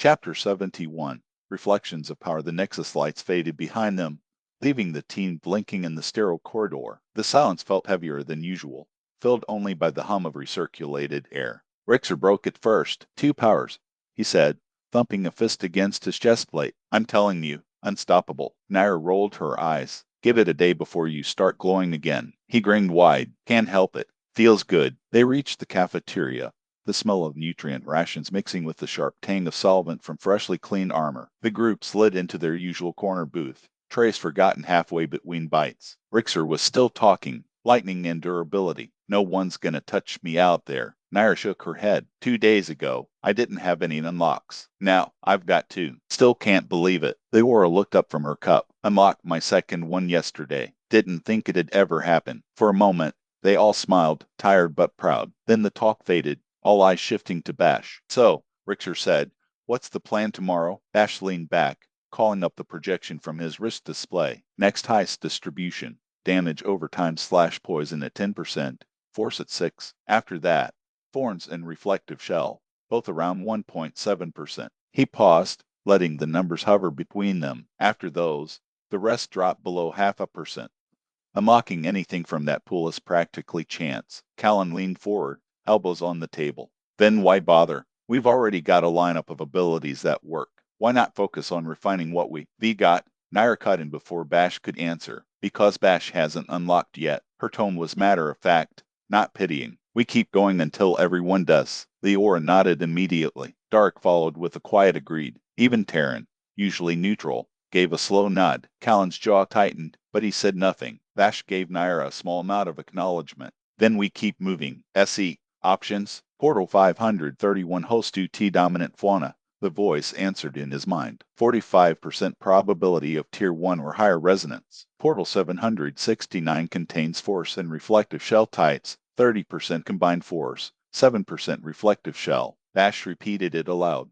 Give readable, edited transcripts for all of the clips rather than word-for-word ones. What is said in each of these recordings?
Chapter 71. Reflections of Power. The Nexus lights faded behind them, leaving the team blinking in the sterile corridor. The silence felt heavier than usual, filled only by the hum of recirculated air. Rixer broke it first. "Two powers," he said, thumping a fist against his chest plate. "I'm telling you, unstoppable." Nair rolled her eyes. "Give it a day before you start glowing again." He grinned wide. "Can't help it. Feels good." They reached the cafeteria, the smell of nutrient rations mixing with the sharp tang of solvent from freshly cleaned armor. The group slid into their usual corner booth, trays forgotten halfway between bites. Rixer was still talking. "Lightning and durability. No one's gonna touch me out there." Nair shook her head. 2 days ago, I didn't have any unlocks. Now, I've got two. Still can't believe it." Leora looked up from her cup. "Unlocked my second one yesterday. Didn't think it'd ever happen." For a moment, they all smiled, tired but proud. Then the talk faded, all eyes shifting to Bash. "So," Rixer said, "what's the plan tomorrow?" Bash leaned back, calling up the projection from his wrist display. "Next heist distribution. Damage over time / poison at 10%. Force at 6. After that, thorns and reflective shell, both around 1.7%. He paused, letting the numbers hover between them. "After those, the rest drop below 0.5%. Unlocking anything from that pool is practically chance." Callan leaned forward, elbows on the table. "Then why bother? We've already got a lineup of abilities that work. Why not focus on refining what we got?" Nair cut in before Bash could answer. "Because Bash hasn't unlocked yet." Her tone was matter of fact, not pitying. "We keep going until everyone does." Leora nodded immediately. Dark followed with a quiet agreed. Even Terran, usually neutral, gave a slow nod. Callan's jaw tightened, but he said nothing. Bash gave Nair a small nod of acknowledgement. "Then we keep moving. SE. Options? Portal 531 host 2T dominant fauna." The voice answered in his mind. 45% probability of Tier 1 or higher resonance. Portal 769 contains force and reflective shell types. 30% combined force. 7% reflective shell. Bash repeated it aloud.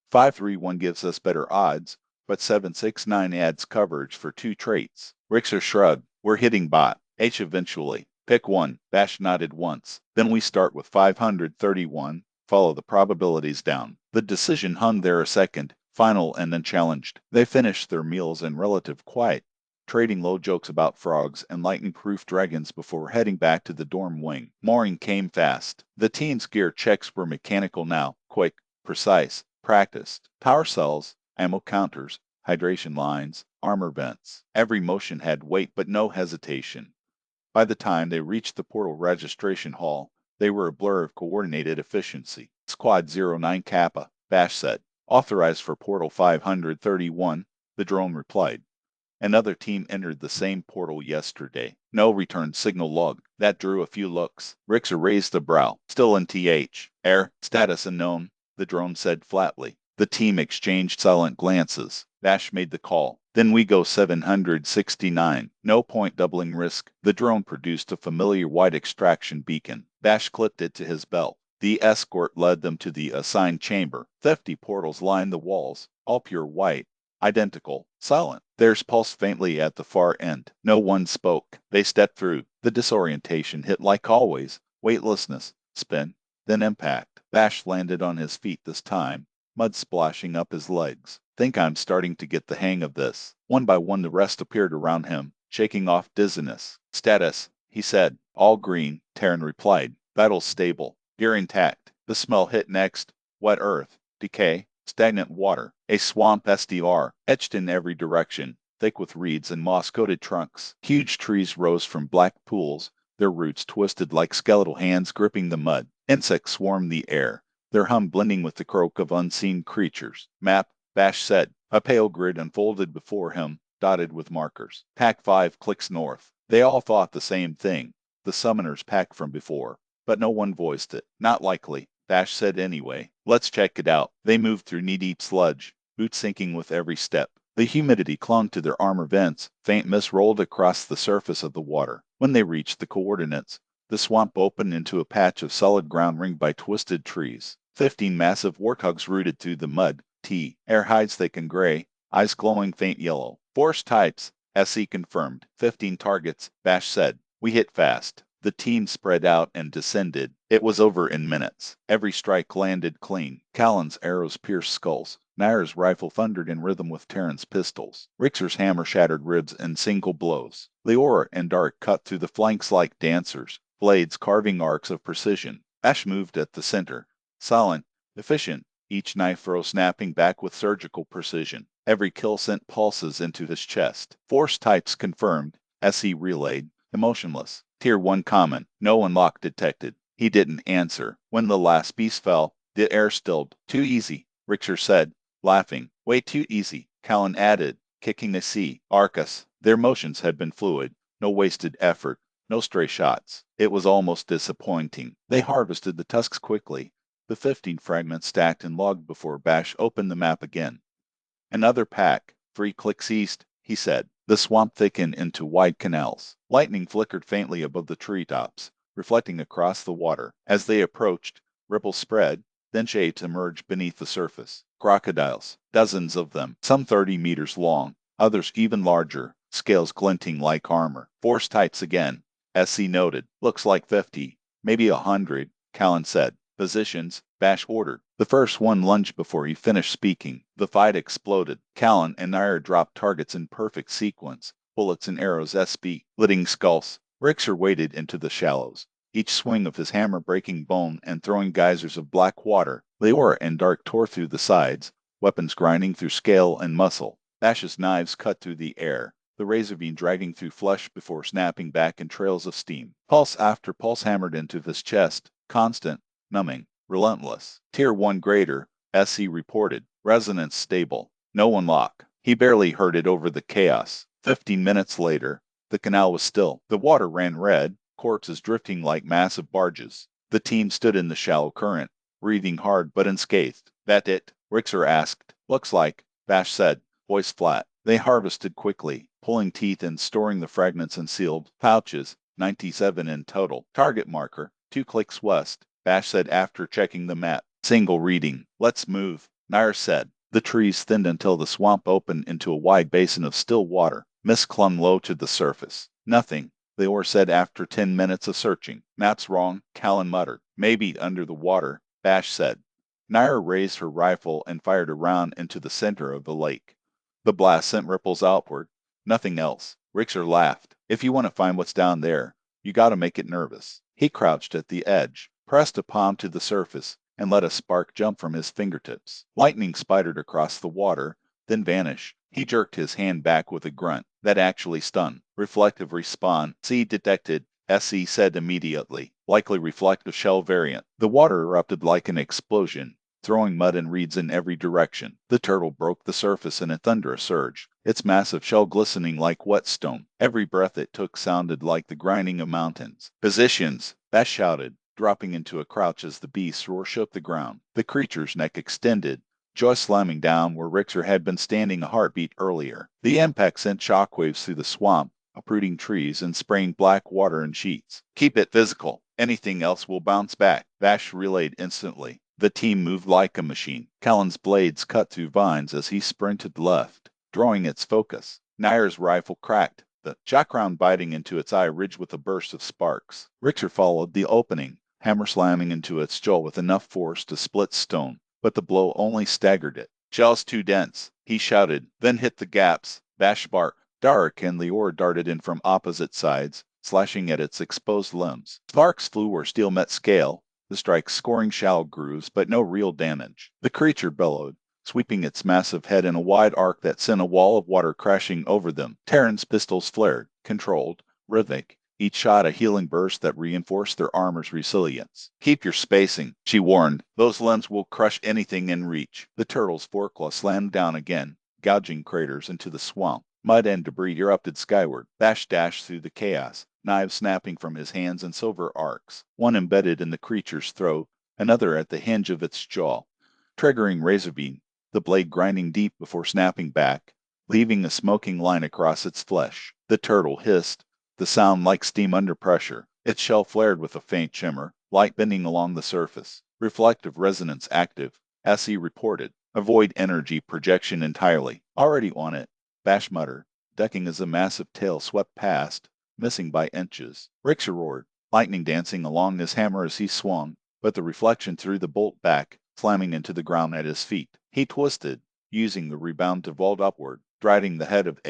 531 gives us better odds, but 769 adds coverage for 2 traits. Rixer shrugged. "We're hitting bot. H eventually. Pick one." Bash nodded once. "Then we start with 531, follow the probabilities down." The decision hung there a second, final and unchallenged. They finished their meals in relative quiet, trading low jokes about frogs and lightning-proof dragons before heading back to the dorm wing. Morning came fast. The team's gear checks were mechanical now, quick, precise, practiced. Power cells, ammo counters, hydration lines, armor vents. Every motion had weight but no hesitation. By the time they reached the portal registration hall, they were a blur of coordinated efficiency. "Squad 09 Kappa," Bash said. "Authorized for Portal 531, the drone replied. "Another team entered the same portal yesterday. No return signal log." That drew a few looks. Rixer raised a brow. "Still in TH. Air, status unknown," the drone said flatly. The team exchanged silent glances. Bash made the call. "Then we go 769. No point doubling risk." The drone produced a familiar white extraction beacon. Bash clipped it to his belt. The escort led them to the assigned chamber. 50 portals lined the walls, all pure white, identical, silent. Theirs pulsed faintly at the far end. No one spoke. They stepped through. The disorientation hit like always. Weightlessness, spin, then impact. Bash landed on his feet this time, mud splashing up his legs. "Think I'm starting to get the hang of this." One by one the rest appeared around him, shaking off dizziness. "Status," he said. "All green," Terran replied. "Battle stable. Gear intact." The smell hit next. Wet earth, decay, stagnant water. A swamp SDR, etched in every direction, thick with reeds and moss-coated trunks. Huge trees rose from black pools, their roots twisted like skeletal hands gripping the mud. Insects swarmed the air, their hum blending with the croak of unseen creatures. "Map," Bash said. A pale grid unfolded before him, dotted with markers. "Pack 5 clicks north." They all thought the same thing. The summoner's pack from before. But no one voiced it. "Not likely," Bash said anyway. "Let's check it out." They moved through knee-deep sludge, boots sinking with every step. The humidity clung to their armor vents, faint mist rolled across the surface of the water. When they reached the coordinates, the swamp opened into a patch of solid ground ringed by twisted trees. 15 massive warthogs rooted through the mud. Air hides thick and gray, eyes glowing faint yellow. "Force types," SE confirmed. 15 targets, Bash said. "We hit fast." The team spread out and descended. It was over in minutes. Every strike landed clean. Callan's arrows pierced skulls. Nair's rifle thundered in rhythm with Terran's pistols. Rixer's hammer shattered ribs in single blows. Leora and Dark cut through the flanks like dancers, blades carving arcs of precision. Ash moved at the center, silent, efficient, each knife throw snapping back with surgical precision. Every kill sent pulses into his chest. Force types confirmed, SE relayed, emotionless. Tier 1 common, no unlock detected. He didn't answer. When the last piece fell, the air stilled. Too easy, Rixer said, laughing. Way too easy, Callan added, kicking the sea. Arcus. Their motions had been fluid. No wasted effort. No stray shots. It was almost disappointing. They harvested the tusks quickly. The 15 fragments stacked and logged before Bash opened the map again. Another pack. 3 clicks east, he said. The swamp thickened into wide canals. Lightning flickered faintly above the treetops, reflecting across the water. As they approached, ripples spread, then shades emerged beneath the surface. Crocodiles, dozens of them, some 30 meters long, others even larger, scales glinting like armor. Force types again, SC noted. Looks like 50, maybe 100, Callan said. Positions, Bash ordered. The first one lunged before he finished speaking. The fight exploded. Callan and Nair dropped targets in perfect sequence. Bullets and arrows SB, litting skulls. Rixer waded into the shallows, each swing of his hammer breaking bone and throwing geysers of black water. Leora and Dark tore through the sides, weapons grinding through scale and muscle. Bash's knives cut through the air, the razor beam dragging through flesh before snapping back in trails of steam. Pulse after pulse hammered into his chest, constant, numbing, relentless. Tier 1 greater, SC reported. Resonance stable. No unlock. He barely heard it over the chaos. 15 minutes later, the canal was still. The water ran red, corpses drifting like massive barges. The team stood in the shallow current, breathing hard but unscathed. That it? Rixer asked. Looks like, Bash said, voice flat. They harvested quickly, pulling teeth and storing the fragments in sealed pouches, 97 in total. Target marker, 2 clicks west, Bash said after checking the map. Single reading. Let's move, Nair said. The trees thinned until the swamp opened into a wide basin of still water. Mist clung low to the surface. Nothing, Leora said after 10 minutes of searching. Map's wrong, Callan muttered. Maybe under the water, Bash said. Nair raised her rifle and fired a round into the center of the lake. The blast sent ripples outward. Nothing else. Rixer laughed. If you want to find what's down there, you gotta make it nervous. He crouched at the edge, pressed a palm to the surface, and let a spark jump from his fingertips. Lightning spidered across the water, then vanished. He jerked his hand back with a grunt. That actually stunned. Reflective respawn. C detected, SE said immediately. Likely reflective shell variant. The water erupted like an explosion, throwing mud and reeds in every direction. The turtle broke the surface in a thunderous surge, its massive shell glistening like whetstone. Every breath it took sounded like the grinding of mountains. Positions, Bash shouted, dropping into a crouch as the beast's roar shook the ground. The creature's neck extended, jaw slamming down where Rixer had been standing a heartbeat earlier. The impact sent shockwaves through the swamp, uprooting trees and spraying black water in sheets. Keep it physical. Anything else will bounce back, Bash relayed instantly. The team moved like a machine. Callan's blades cut through vines as he sprinted left, drawing its focus. Nair's rifle cracked, the shock round biting into its eye ridged with a burst of sparks. Rixer followed the opening, hammer slamming into its jaw with enough force to split stone, but the blow only staggered it. Shell's too dense, he shouted, then hit the gaps. Bash barked. Dark and Leora darted in from opposite sides, slashing at its exposed limbs. Sparks flew where steel met scale, the strikes scoring shallow grooves, but no real damage. The creature bellowed, sweeping its massive head in a wide arc that sent a wall of water crashing over them. Terran's pistols flared, controlled, rhythmic, each shot a healing burst that reinforced their armor's resilience. Keep your spacing, she warned. Those limbs will crush anything in reach. The turtle's foreclaw slammed down again, gouging craters into the swamp. Mud and debris erupted skyward. Bash dashed through the chaos, knives snapping from his hands in silver arcs, one embedded in the creature's throat, another at the hinge of its jaw. Triggering razor beam, the blade grinding deep before snapping back, leaving a smoking line across its flesh. The turtle hissed, the sound like steam under pressure. Its shell flared with a faint shimmer, light bending along the surface. Reflective resonance active, as he reported. Avoid energy projection entirely. Already on it, Bash muttered, ducking as a massive tail swept past, missing by inches. Rixer roared, lightning dancing along his hammer as he swung, but the reflection threw the bolt back, slamming into the ground at his feet. He twisted, using the rebound to vault upward, driving the head of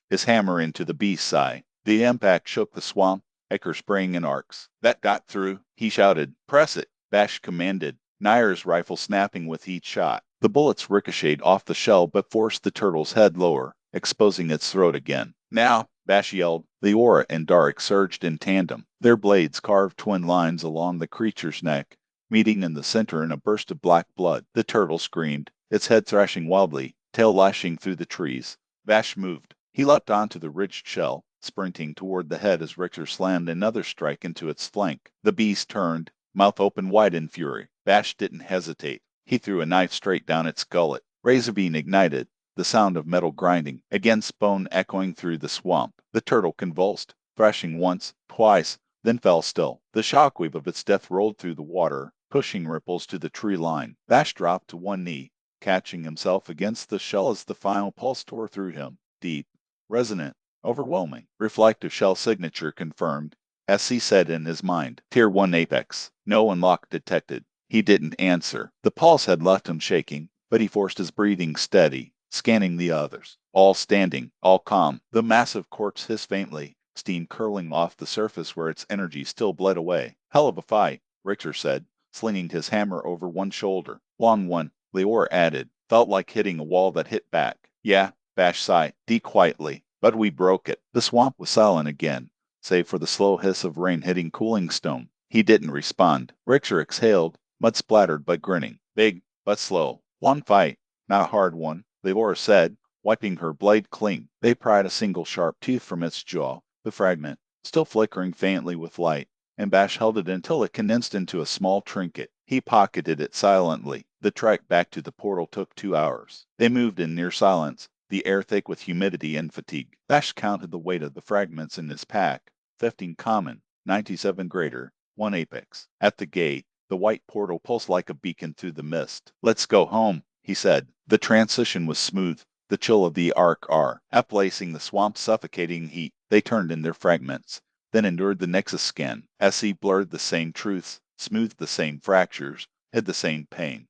his hammer into the beast's eye. The impact shook the swamp, Ecker spraying in arcs. "That got through," he shouted. "Press it," Bash commanded, Nair's rifle snapping with each shot. The bullets ricocheted off the shell but forced the turtle's head lower, exposing its throat again. "Now!" Bash yelled. Leora and Dark surged in tandem. Their blades carved twin lines along the creature's neck, meeting in the center in a burst of black blood. The turtle screamed, its head thrashing wildly, tail lashing through the trees. Bash moved. He leapt onto the ridged shell, sprinting toward the head as Richter slammed another strike into its flank. The beast turned, mouth open wide in fury. Bash didn't hesitate. He threw a knife straight down its gullet. Razor beam ignited, the sound of metal grinding, against bone echoing through the swamp. The turtle convulsed, thrashing once, twice, then fell still. The shockwave of its death rolled through the water, pushing ripples to the tree line. Bash dropped to one knee, catching himself against the shell as the final pulse tore through him. Deep, resonant, overwhelming. Reflective shell signature confirmed, as he said in his mind. Tier 1 Apex. No unlock detected. He didn't answer. The pulse had left him shaking, but he forced his breathing steady, scanning the others. All standing, all calm. The massive corpse hissed faintly, steam curling off the surface where its energy still bled away. "Hell of a fight," Richter said, slinging his hammer over one shoulder. "Long one," Leor added. "Felt like hitting a wall that hit back." "Yeah," Bash sighed, quietly. "But we broke it." The swamp was silent again, save for the slow hiss of rain hitting cooling stone. He didn't respond. Richter exhaled, mud splattered but grinning. "Big, but slow. One fight, not a hard one," Leora said, wiping her blade clean. They pried a single sharp tooth from its jaw, the fragment, still flickering faintly with light, and Bash held it until it condensed into a small trinket. He pocketed it silently. The trek back to the portal took 2 hours. They moved in near silence, the air thick with humidity and fatigue. Bash counted the weight of the fragments in his pack. 15 common, 97 greater, 1 apex. At the gate, the white portal pulsed like a beacon through the mist. "Let's go home," he said. The transition was smooth, the chill of the arc R, uplacing the swamp's suffocating heat. They turned in their fragments, then endured the Nexus scan. SE blurred the same truths, smoothed the same fractures, hid the same pain.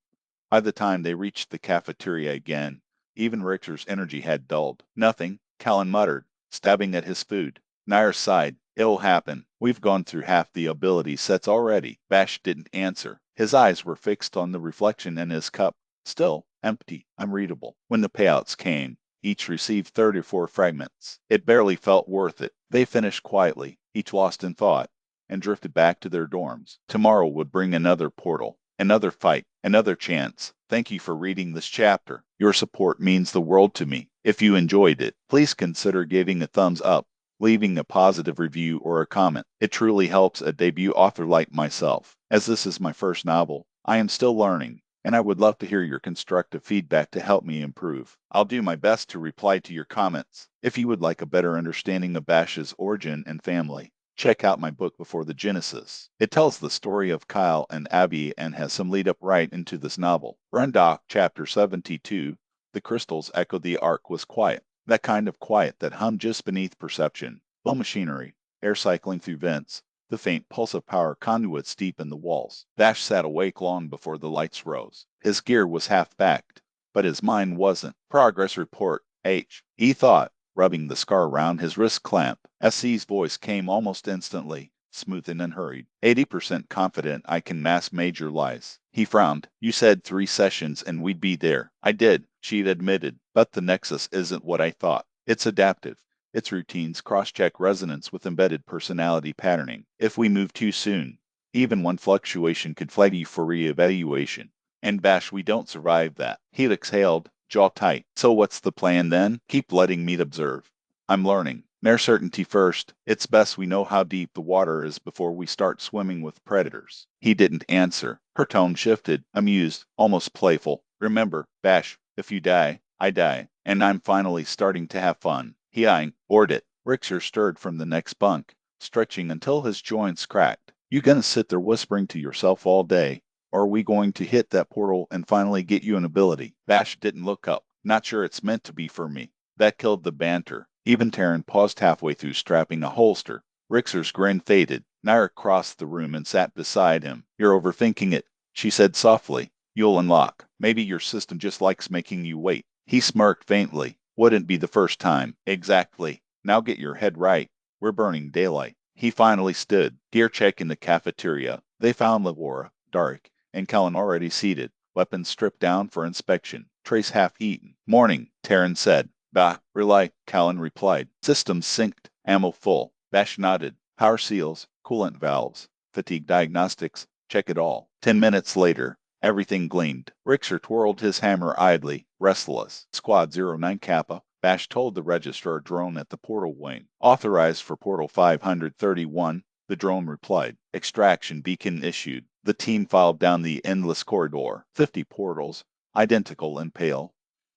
By the time they reached the cafeteria again, even Richter's energy had dulled. "Nothing," Callan muttered, stabbing at his food. Nair sighed. "It'll happen. We've gone through half the ability sets already." Bash didn't answer. His eyes were fixed on the reflection in his cup. Still, empty, unreadable. When the payouts came, each received 34 fragments. It barely felt worth it. They finished quietly, each lost in thought, and drifted back to their dorms. Tomorrow would bring another portal, another fight, another chance. Thank you for reading this chapter. Your support means the world to me. If you enjoyed it, please consider giving a thumbs up, leaving a positive review or a comment. It truly helps a debut author like myself. As this is my first novel, I am still learning, and I would love to hear your constructive feedback to help me improve. I'll do my best to reply to your comments. If you would like a better understanding of Bash's origin and family, check out my book Before the Genesis. It tells the story of Kyle and Abby and has some lead up right into this novel. Brundock, chapter 72, The Crystals Echo the Ark, was quiet. That kind of quiet that hummed just beneath perception. Low machinery, air cycling through vents, the faint pulse of power conduits deep in the walls. Bash sat awake long before the lights rose. His gear was half backed, but his mind wasn't. "Progress report, H," he thought, rubbing the scar around his wrist clamp. SC's voice came almost instantly, smooth and unhurried. 80% confident I can mask major lies. He frowned. "You said 3 sessions and we'd be there." "I did," she'd admitted, "but the Nexus isn't what I thought. It's adaptive. Its routines cross-check resonance with embedded personality patterning. If we move too soon, even one fluctuation could flag you for re-evaluation. And Bash, we don't survive that." He exhaled, jaw tight. "So what's the plan then?" "Keep letting me observe. I'm learning. Mere certainty first. It's best we know how deep the water is before we start swimming with predators." He didn't answer. Her tone shifted, amused, almost playful. "Remember, Bash, if you die, I die. And I'm finally starting to have fun." He bored it. Richter stirred from the next bunk, stretching until his joints cracked. "You gonna sit there whispering to yourself all day? Or are we going to hit that portal and finally get you an ability?" Bash didn't look up. "Not sure it's meant to be for me." That killed the banter. Even Taryn paused halfway through strapping a holster. Richter's grin faded. Nair crossed the room and sat beside him. "You're overthinking it," she said softly. You'll unlock. Maybe your system just likes making you wait. He smirked faintly. Wouldn't be the first time. Exactly. Now get your head right. We're burning daylight. He finally stood. Gear check in the cafeteria. They found Lavora, Dark, and Callan already seated, weapons stripped down for inspection, trays half-eaten. Morning, Terran said. Bah, relay, Callan replied. Systems synced, ammo full. Bash nodded. Power seals, coolant valves, fatigue diagnostics, check it all. 10 minutes later, everything gleamed. Rixer twirled his hammer idly, restless. Squad 09 Kappa. Bash told the registrar drone at the portal wing. Authorized for portal 531, the drone replied. Extraction beacon issued. The team filed down the endless corridor. 50 portals, identical and pale,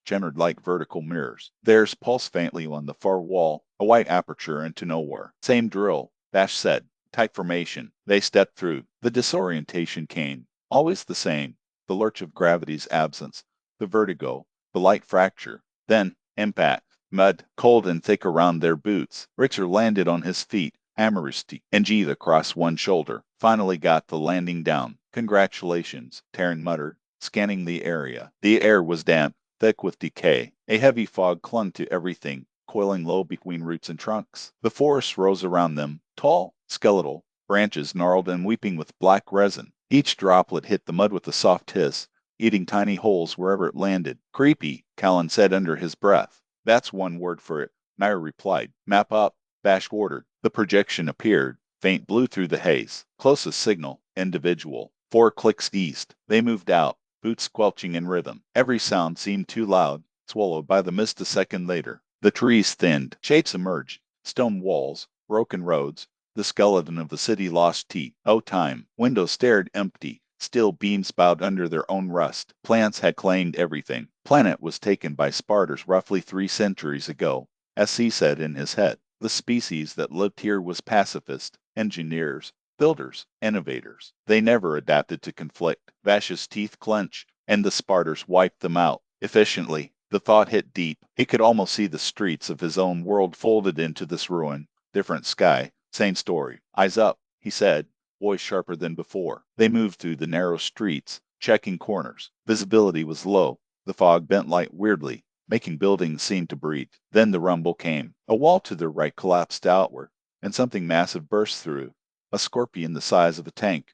shimmered like vertical mirrors. Theirs pulsed faintly on the far wall, a white aperture into nowhere. Same drill, Bash said. Tight formation. They stepped through. The disorientation came. Always the same. The lurch of gravity's absence. The vertigo. The light fracture. Then, impact. Mud, cold and thick around their boots. Richter landed on his feet, hammer stick, and G across one shoulder. Finally got the landing down. Congratulations, Terran muttered, scanning the area. The air was damp, thick with decay. A heavy fog clung to everything, coiling low between roots and trunks. The forest rose around them, tall, skeletal, branches gnarled and weeping with black resin. Each droplet hit the mud with a soft hiss, eating tiny holes wherever it landed. Creepy, Callan said under his breath. That's one word for it, Nair replied. Map up, Bash ordered. The projection appeared, faint blue through the haze. Closest signal, individual. 4 clicks east. They moved out, boots squelching in rhythm. Every sound seemed too loud, swallowed by the mist a second later. The trees thinned, shapes emerged, stone walls, broken roads, the skeleton of the city lost teeth. Oh, time. Windows stared empty. Steel beams bowed under their own rust. Plants had claimed everything. Planet was taken by Spartans roughly 3 centuries ago, as he said in his head. The species that lived here was pacifists, engineers, builders, innovators. They never adapted to conflict. Vash's teeth clenched, and the Spartans wiped them out efficiently. The thought hit deep. He could almost see the streets of his own world folded into this ruin. Different sky, same story. Eyes up, he said, voice sharper than before. They moved through the narrow streets, checking corners. Visibility was low. The fog bent light weirdly, making buildings seem to breathe. Then the rumble came. A wall to their right collapsed outward, and something massive burst through. A scorpion the size of a tank.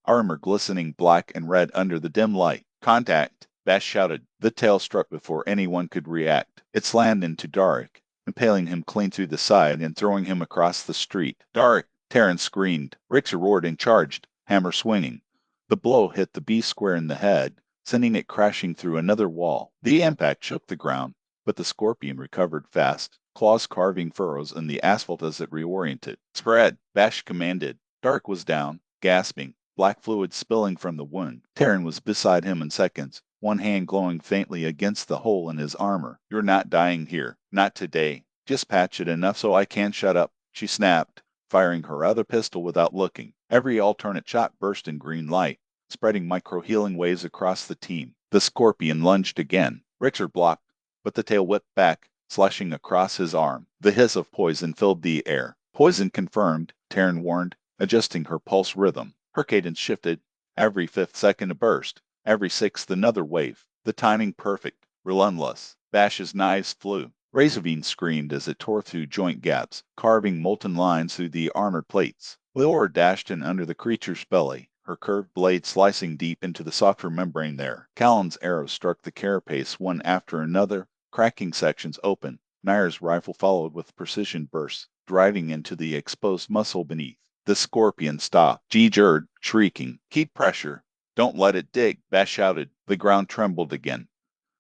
Armor glistening black and red under the dim light. Contact! Bash shouted. The tail struck before anyone could react. It slammed into Dark, impaling him clean through the side and throwing him across the street. Dark! Terran screamed. Richter roared and charged, hammer swinging. The blow hit the beast square in the head, sending it crashing through another wall. The impact shook the ground, but the scorpion recovered fast, claws carving furrows in the asphalt as it reoriented. Spread! Bash commanded. Dark was down, gasping, black fluid spilling from the wound. Terran was beside him in seconds, one hand glowing faintly against the hole in his armor. You're not dying here. Not today. Just patch it enough so I can shut up, she snapped, firing her other pistol without looking. Every alternate shot burst in green light, spreading micro-healing waves across the team. The scorpion lunged again. Richter blocked, but the tail whipped back, slashing across his arm. The hiss of poison filled the air. Poison confirmed, Terran warned, adjusting her pulse rhythm. Her cadence shifted. Every 5th second a burst, every 6th another wave. The timing perfect, relentless. Bash's knives flew. Razorvine screamed as it tore through joint gaps, carving molten lines through the armored plates. Leora dashed in under the creature's belly, her curved blade slicing deep into the softer membrane there. Callan's arrows struck the carapace one after another, cracking sections open. Nair's rifle followed with precision bursts, driving into the exposed muscle beneath. The scorpion stopped. G jerked, shrieking. Keep pressure. Don't let it dig, Bash shouted. The ground trembled again.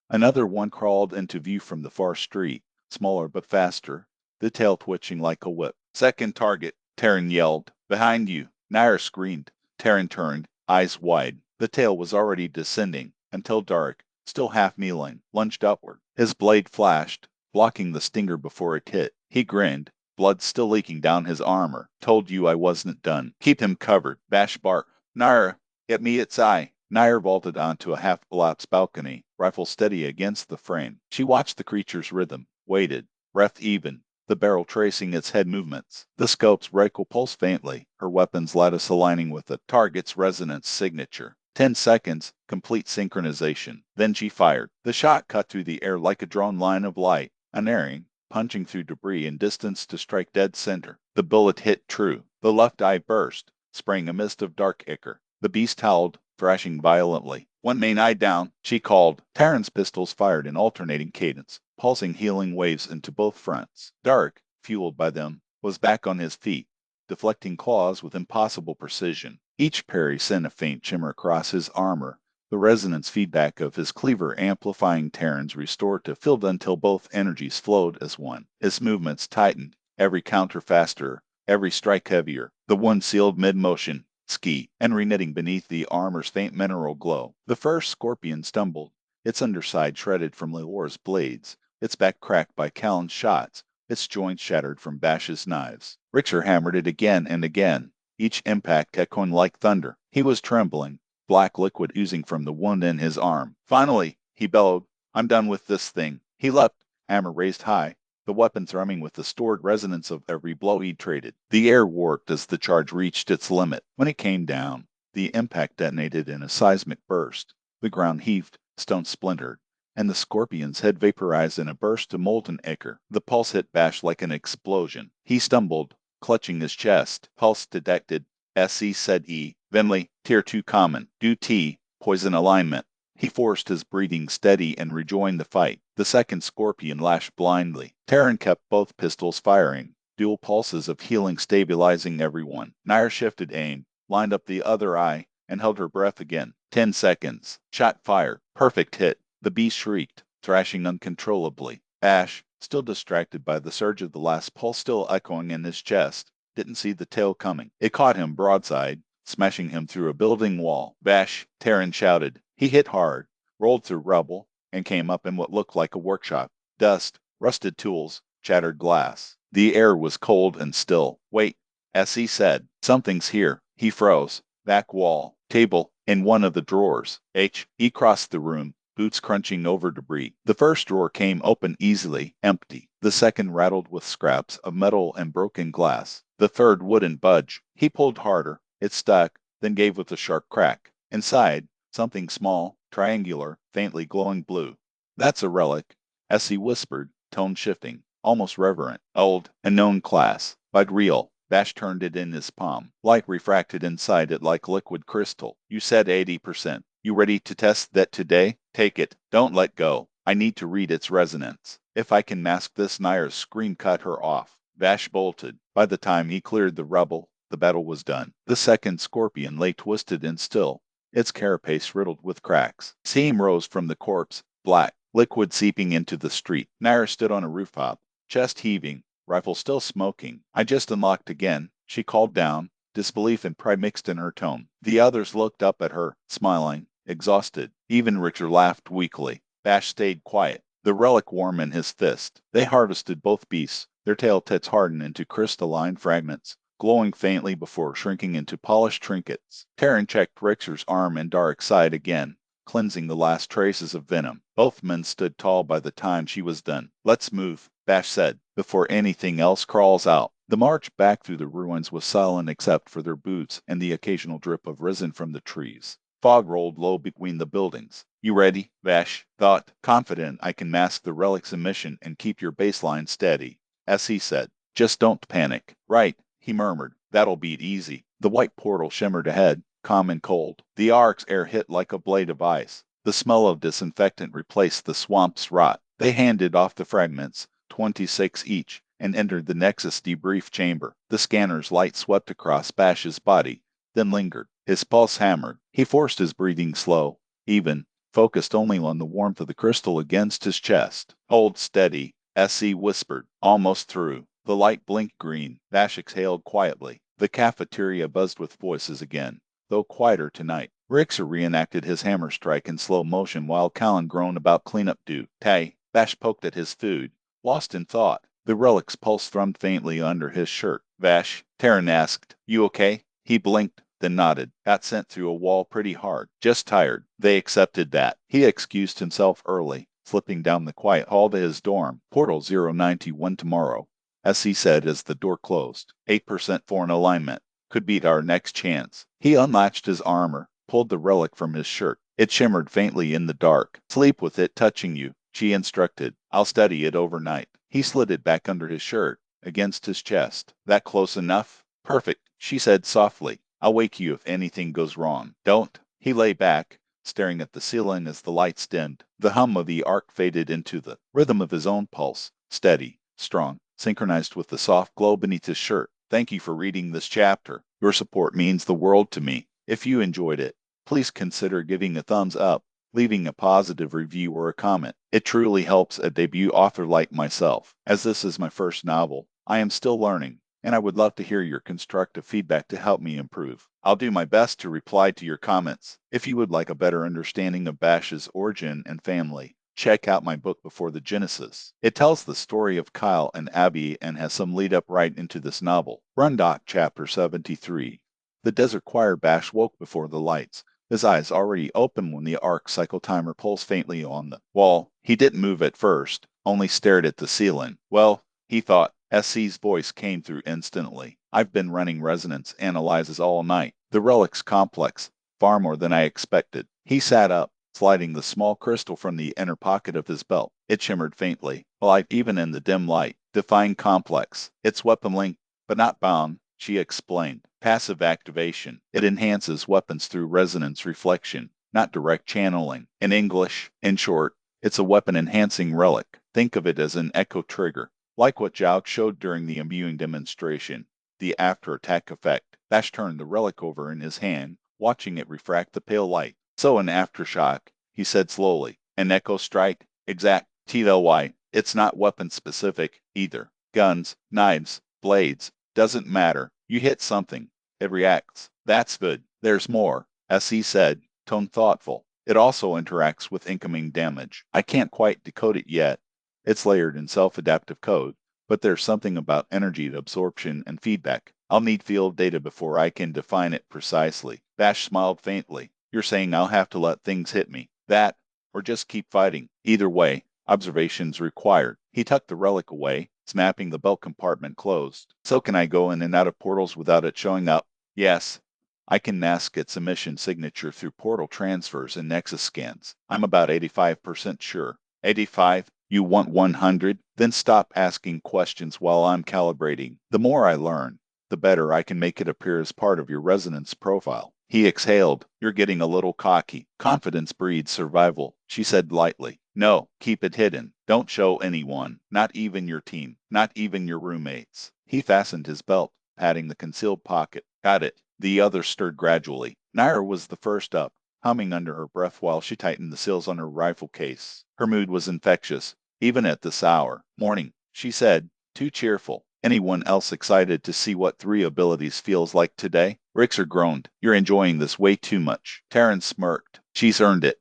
Another one crawled into view from the far street, smaller but faster, the tail twitching like a whip. Second target, Terran yelled. Behind you. Nair screamed. Terran turned, eyes wide. The tail was already descending, until Dark, still half kneeling, lunged upward. His blade flashed, blocking the stinger before it hit. He grinned, blood still leaking down his armor. Told you I wasn't done. Keep him covered. Bash barked. Nair, get me its eye. Nair vaulted onto a half-collapsed balcony, rifle steady against the frame. She watched the creature's rhythm, waited, breath even, the barrel tracing its head movements. The scope's reticle pulsed faintly, her weapon's lattice aligning with the target's resonance signature. 10 seconds, complete synchronization. Then she fired. The shot cut through the air like a drawn line of light, unerring, punching through debris and distance to strike dead center. The bullet hit true. The left eye burst, spraying a mist of dark ichor. The beast howled, thrashing violently. One main eye down, she called. Taryn's pistols fired in alternating cadence, pulsing healing waves into both fronts. Dark, fueled by them, was back on his feet, deflecting claws with impossible precision. Each parry sent a faint shimmer across his armor, the resonance feedback of his cleaver amplifying Taryn's restorative field until both energies flowed as one. His movements tightened, every counter faster, every strike heavier. The one sealed mid-motion, ski, and reknitting beneath the armor's faint mineral glow. The first scorpion stumbled, its underside shredded from Leora's blades, its back cracked by Callan's shots, its joints shattered from Bash's knives. Richter hammered it again and again, each impact echoing like thunder. He was trembling, black liquid oozing from the wound in his arm. Finally, he bellowed, "I'm done with this thing." He leapt, hammer raised high, the weapon thrumming with the stored resonance of every blow he'd traded. The air warped as the charge reached its limit. When it came down, the impact detonated in a seismic burst. The ground heaved, stone splintered, and the scorpion's head vaporized in a burst of molten ichor. The pulse hit Bash like an explosion. He stumbled, clutching his chest. Pulse detected. SE said E. Vinley, Tier 2 common. Do T. Poison alignment. He forced his breathing steady and rejoined the fight. The second scorpion lashed blindly. Taryn kept both pistols firing, dual pulses of healing stabilizing everyone. Nair shifted aim, lined up the other eye, and held her breath again. 10 seconds. Shot fired. Perfect hit. The beast shrieked, thrashing uncontrollably. Bash, still distracted by the surge of the last pulse still echoing in his chest, didn't see the tail coming. It caught him broadside, smashing him through a building wall. Bash, Taryn shouted. He hit hard, rolled through rubble, and came up in what looked like a workshop. Dust, rusted tools, shattered glass. The air was cold and still. Wait, SE said. Something's here. He froze. Back wall. Table. In one of the drawers. He crossed the room, boots crunching over debris. The first drawer came open easily, empty. The second rattled with scraps of metal and broken glass. The third wouldn't budge. He pulled harder. It stuck, then gave with a sharp crack. Inside, something small, triangular, faintly glowing blue. That's a relic, SE whispered, tone shifting, almost reverent. Old, and known class, but real. Bash turned it in his palm. Light refracted inside it like liquid crystal. You said 80%. You ready to test that today? Take it. Don't let go. I need to read its resonance. If I can mask this, Nair's scream cut her off. Bash bolted. By the time he cleared the rubble, the battle was done. The second scorpion lay twisted and still, its carapace riddled with cracks. Steam rose from the corpse, black, liquid seeping into the street. Nair stood on a rooftop, chest heaving, rifle still smoking. I just unlocked again, she called down, disbelief and pride mixed in her tone. The others looked up at her, smiling, exhausted. Even Richter laughed weakly. Bash stayed quiet, the relic warm in his fist. They harvested both beasts, their tail tips hardened into crystalline fragments, glowing faintly before shrinking into polished trinkets. Taryn checked Richter's arm and dark side again, cleansing the last traces of venom. Both men stood tall by the time she was done. Let's move, Bash said, before anything else crawls out. The march back through the ruins was silent except for their boots and the occasional drip of resin from the trees. Fog rolled low between the buildings. You ready? Bash thought, confident I can mask the relic's emission and keep your baseline steady. As he said, just don't panic. Right, he murmured. That'll beat easy. The white portal shimmered ahead, calm and cold. The ark's air hit like a blade of ice. The smell of disinfectant replaced the swamp's rot. They handed off the fragments, 26 each, and entered the Nexus debrief chamber. The scanner's light swept across Bash's body, then lingered. His pulse hammered. He forced his breathing slow, even, focused only on the warmth of the crystal against his chest. Hold steady, SE whispered. Almost through. The light blinked green. Bash exhaled quietly. The cafeteria buzzed with voices again, though quieter tonight. Richter reenacted his hammer strike in slow motion while Callan groaned about cleanup due. Tay. Bash poked at his food, lost in thought. The relic's pulse thrummed faintly under his shirt. Bash, Taryn asked, you okay? He blinked, then nodded. Got sent through a wall pretty hard. Just tired. They accepted that. He excused himself early, slipping down the quiet hall to his dorm. Portal 091 tomorrow, as he said as the door closed. 8% foreign alignment. Could beat our next chance. He unlatched his armor, pulled the relic from his shirt. It shimmered faintly in the dark. Sleep with it touching you, she instructed. I'll study it overnight. He slid it back under his shirt, against his chest. That close enough? Perfect, she said softly. I'll wake you if anything goes wrong. Don't. He lay back, staring at the ceiling as the lights dimmed. The hum of the arc faded into the rhythm of his own pulse, steady, strong, synchronized with the soft glow beneath his shirt. Thank you for reading this chapter. Your support means the world to me. If you enjoyed it, please consider giving a thumbs up, leaving a positive review or a comment. It truly helps a debut author like myself. As this is my first novel, I am still learning, and I would love to hear your constructive feedback to help me improve. I'll do my best to reply to your comments. If you would like a better understanding of Bash's origin and family, check out my book Before the Genesis. It tells the story of Kyle and Abby and has some lead up right into this novel. Rundock Chapter 73. The desert choir Bash woke before the lights, his eyes already open when the arc cycle timer pulsed faintly on the wall. He didn't move at first, only stared at the ceiling. Well, he thought. SC's voice came through instantly. I've been running resonance analyzes all night. The relic's complex, far more than I expected. He sat up, sliding the small crystal from the inner pocket of his belt. It shimmered faintly, alive even in the dim light. Define complex. It's weapon linked, but not bound, she explained. Passive activation. It enhances weapons through resonance reflection, not direct channeling. In English, in short, it's a weapon-enhancing relic. Think of it as an echo trigger, like what Jouk showed during the imbuing demonstration, the after-attack effect. Bash turned the relic over in his hand, watching it refract the pale light. So an aftershock, he said slowly. An echo strike? Exact. TLY. It's not weapon-specific, either. Guns, knives, blades, doesn't matter. You hit something. It reacts. That's good. There's more, SE said, tone thoughtful. It also interacts with incoming damage. I can't quite decode it yet. It's layered in self-adaptive code, but there's something about energy absorption and feedback. I'll need field data before I can define it precisely. Bash smiled faintly. You're saying I'll have to let things hit me. That, or just keep fighting. Either way, observations required. He tucked the relic away, snapping the belt compartment closed. So can I go in and out of portals without it showing up? Yes. I can mask its emission signature through portal transfers and nexus scans. I'm about 85% sure. 85? You want 100? Then stop asking questions while I'm calibrating. The more I learn, the better I can make it appear as part of your resonance profile. He exhaled. You're getting a little cocky. Confidence breeds survival, she said lightly. No, keep it hidden. Don't show anyone, not even your team, not even your roommates. He fastened his belt, patting the concealed pocket. Got it. The others stirred gradually. Naira was the first up, humming under her breath while she tightened the seals on her rifle case. Her mood was infectious, even at this hour. Morning, she said, too cheerful. Anyone else excited to see what 3 abilities feels like today? Rixer groaned. You're enjoying this way too much. Taryn smirked. She's earned it.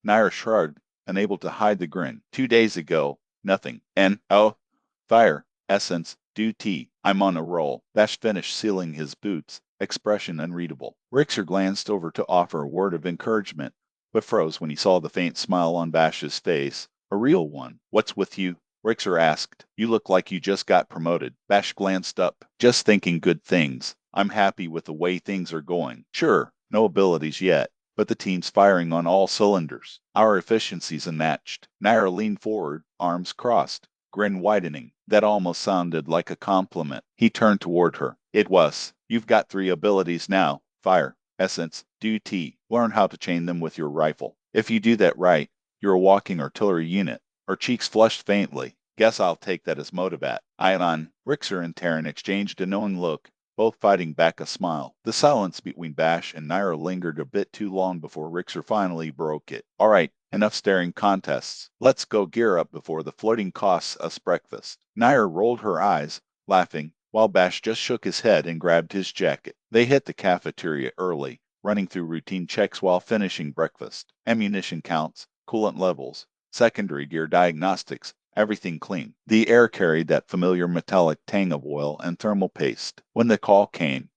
Naira shrugged, unable to hide the grin. 2 days ago, nothing. And, oh, fire, essence, duty. I'm on a roll. Bash finished sealing his boots, expression unreadable. Rixer glanced over to offer a word of encouragement, but froze when he saw the faint smile on Bash's face. A real one. What's with you? Rixer asked. You look like you just got promoted. Bash glanced up. Just thinking good things. I'm happy with the way things are going. Sure, no abilities yet, but the team's firing on all cylinders. Our efficiency's unmatched. Naira leaned forward, arms crossed, grin widening. That almost sounded like a compliment. He turned toward her. It was. You've got 3 abilities now. Fire, essence, duty. Learn how to chain them with your rifle. If you do that right, you're a walking artillery unit. Her cheeks flushed faintly. Guess I'll take that as motivat. Ion. Rixer and Terran exchanged a knowing look, both fighting back a smile. The silence between Bash and Naira lingered a bit too long before Rixer finally broke it. All right, enough staring contests. Let's go gear up before the floating costs us breakfast. Naira rolled her eyes, laughing, while Bash just shook his head and grabbed his jacket. They hit the cafeteria early, running through routine checks while finishing breakfast. Ammunition counts, coolant levels, secondary gear diagnostics, everything clean. The air carried that familiar metallic tang of oil and thermal paste. When the call came,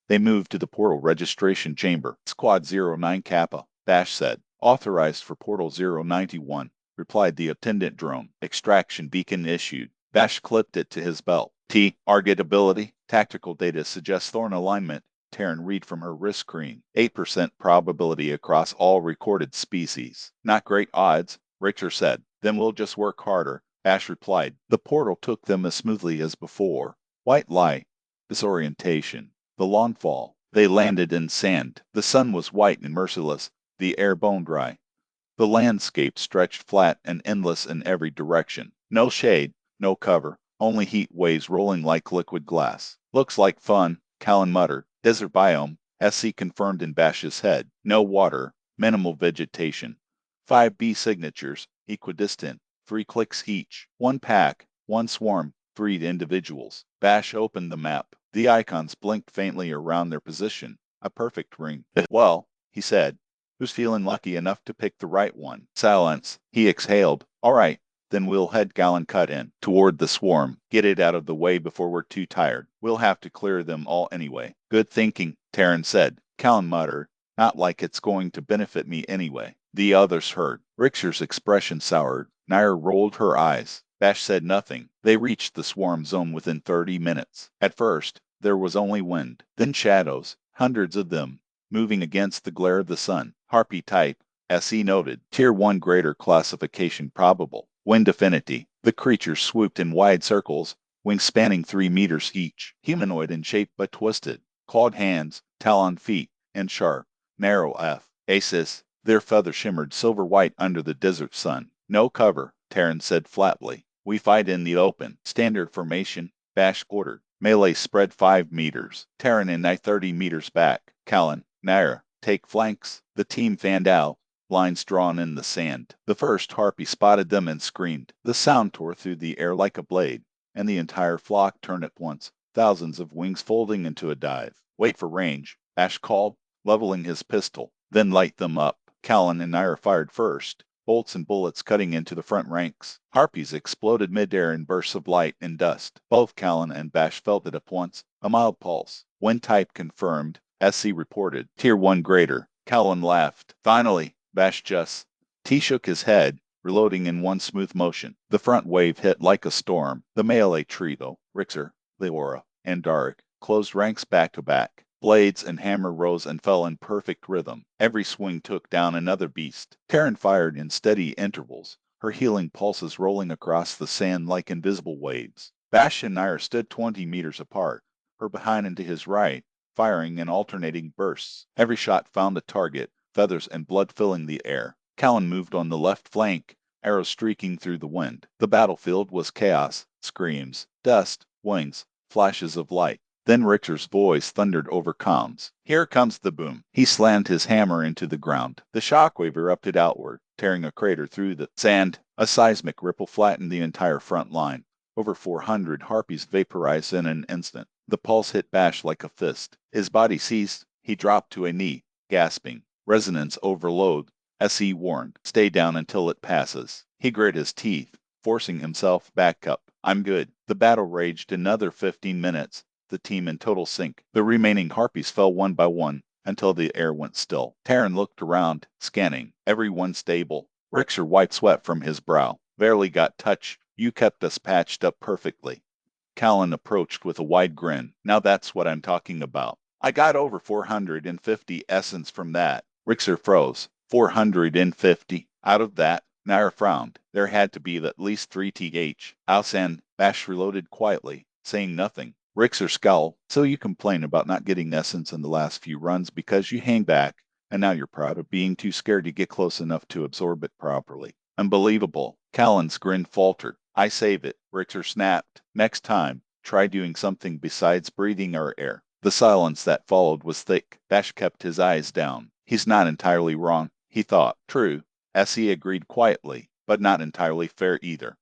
they moved to the portal registration chamber. Squad 09 Kappa, Bash said. Authorized for portal 091, replied the attendant drone. Extraction beacon issued. Bash clipped it to his belt. T, Arget ability. Tactical data suggests thorn alignment. Terran read from her wrist screen. 8% probability across all recorded species. Not great odds, Richter said. Then we'll just work harder, Ash replied. The portal took them as smoothly as before. White light. Disorientation. The lawn fall. They landed in sand. The sun was white and merciless, the air bone dry. The landscape stretched flat and endless in every direction. No shade, no cover, only heat waves rolling like liquid glass. Looks like fun, Callan muttered. Desert biome, SC confirmed in Bash's head. No water, minimal vegetation. 5B signatures, equidistant, 3 clicks each. One pack, one swarm, 3 individuals. Bash opened the map. The icons blinked faintly around their position. A perfect ring. Well, he said. Who's feeling lucky enough to pick the right one? Silence. He exhaled. All right, then we'll head Gallon cut in, toward the swarm. Get it out of the way before we're too tired. We'll have to clear them all anyway. Good thinking, Terran said. Callan muttered. Not like it's going to benefit me anyway. The others heard. Richter's expression soured. Nair rolled her eyes. Bash said nothing. They reached the swarm zone within 30 minutes. At first, there was only wind, then shadows, hundreds of them, moving against the glare of the sun. Harpy type, SE noted. Tier 1 greater classification probable. Wind affinity. The creatures swooped in wide circles, wings spanning 3 meters each. Humanoid in shape but twisted. Clawed hands, talon feet, and sharp, narrow F. Aces. Their feathers shimmered silver white under the desert sun. No cover, Terran said flatly. We fight in the open. Standard formation, Bash ordered. Melee spread 5 meters. Terran and I 30 meters back. Callan, Nair, take flanks. The team fanned out, lines drawn in the sand. The first harpy spotted them and screamed. The sound tore through the air like a blade, and the entire flock turned at once, thousands of wings folding into a dive. Wait for range, Ash called, leveling his pistol. Then light them up. Callan and Nair fired first, bolts and bullets cutting into the front ranks. Harpies exploded midair in bursts of light and dust. Both Callan and Bash felt it at once. A mild pulse. Wind type confirmed. SC reported. Tier 1 greater. Callan laughed. Finally, Bash just. T shook his head, reloading in one smooth motion. The front wave hit like a storm. The melee trio, Richter, Leora, and Dark, closed ranks back to back. Blades and hammer rose and fell in perfect rhythm. Every swing took down another beast. Terran fired in steady intervals, her healing pulses rolling across the sand like invisible waves. Bash and Nair stood 20 meters apart, her behind and to his right, firing in alternating bursts. Every shot found a target, feathers and blood filling the air. Callan moved on the left flank, arrows streaking through the wind. The battlefield was chaos, screams, dust, wings, flashes of light. Then Richter's voice thundered over comms. Here comes the boom. He slammed his hammer into the ground. The shockwave erupted outward, tearing a crater through the sand. A seismic ripple flattened the entire front line. Over 400 harpies vaporized in an instant. The pulse hit Bash like a fist. His body seized. He dropped to a knee, gasping. Resonance overload. SE warned. Stay down until it passes. He grit his teeth, forcing himself back up. I'm good. The battle raged another 15 minutes. The team in total sync. The remaining harpies fell one by one until the air went still. Terran looked around, scanning. Everyone stable. Richter wiped sweat from his brow. Barely got touch. You kept us patched up perfectly. Callan approached with a wide grin. Now that's what I'm talking about. I got over 450 essence from that. Richter froze. 450. Out of that, Nair frowned. There had to be at least 3 th. Alsan, Bash reloaded quietly, saying nothing. Richter scowled. So you complain about not getting essence in the last few runs because you hang back, and now you're proud of being too scared to get close enough to absorb it properly. Unbelievable. Callan's grin faltered. I save it. Richter snapped. Next time, try doing something besides breathing our air. The silence that followed was thick. Bash kept his eyes down. He's not entirely wrong, he thought. True. SE agreed quietly, but not entirely fair either.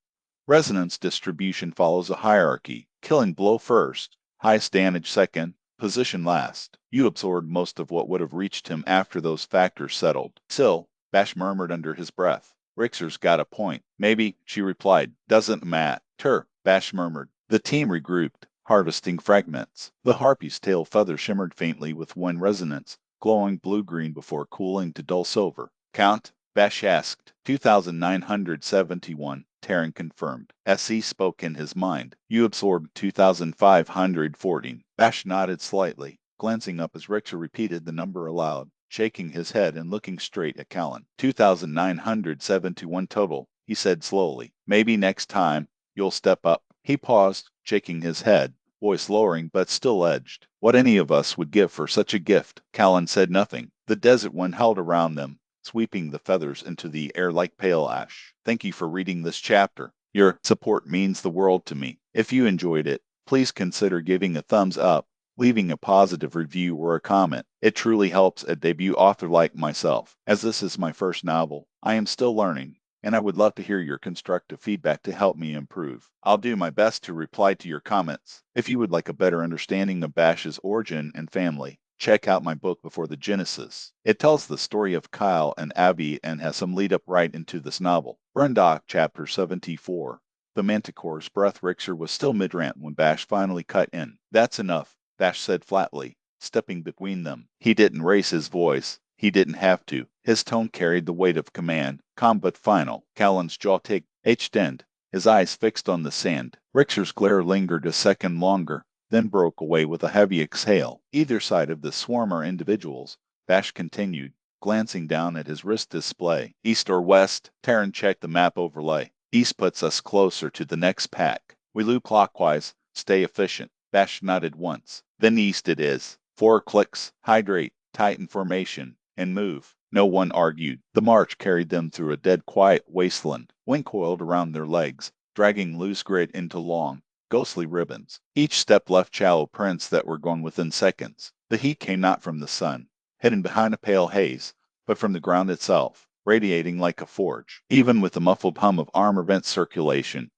Resonance distribution follows a hierarchy. Killing blow first, highest damage second, position last. You absorbed most of what would have reached him after those factors settled. Still, Bash murmured under his breath. Richter's got a point. Maybe, she replied. Doesn't matter, Bash murmured. The team regrouped, harvesting fragments. The harpy's tail feather shimmered faintly with wind resonance, glowing blue-green before cooling to dull silver. Count? Bash asked. 2,971. Terran confirmed. SE spoke in his mind. You absorbed 2,514. Bash nodded slightly. glancing up as Richter repeated the number aloud, shaking his head and looking straight at Callan. 2,971 total, he said slowly. Maybe next time you'll step up. He paused, shaking his head, voice lowering but still edged. What any of us would give for such a gift. Callan said nothing. The desert wind held around them, sweeping the feathers into the air like pale ash. Thank you for reading this chapter. Your support means the world to me. If you enjoyed it, please consider giving a thumbs up, leaving a positive review or a comment. It truly helps a debut author like myself. As this is my first novel, I am still learning, and I would love to hear your constructive feedback to help me improve. I'll do my best to reply to your comments. If you would like a better understanding of Bash's origin and family, check out my book Before the Genesis. It tells the story of Kyle and Abby and has some lead up right into this novel. Brundock, Chapter 74. The Manticore's breath. Richter was still mid-rant when Bash finally cut in. That's enough, Bash said flatly, stepping between them. He didn't raise his voice. He didn't have to. His tone carried the weight of command, calm but final. Callan's jaw edged, his eyes fixed on the sand. Richter's glare lingered a second longer, then broke away with a heavy exhale. Either side of the swarm are individuals, Bash continued, glancing down at his wrist display. East or west? Terran checked the map overlay. East puts us closer to the next pack. We loop clockwise. Stay efficient. Bash nodded once. Then east it is. 4 clicks. Hydrate. Tighten formation. And move. No one argued. The march carried them through a dead quiet wasteland. Wind coiled around their legs, dragging loose grit into long, ghostly ribbons. Each step left shallow prints that were gone within seconds. The heat came not from the sun, hidden behind a pale haze, but from the ground itself, radiating like a forge. Even with the muffled hum of armor vent circulation,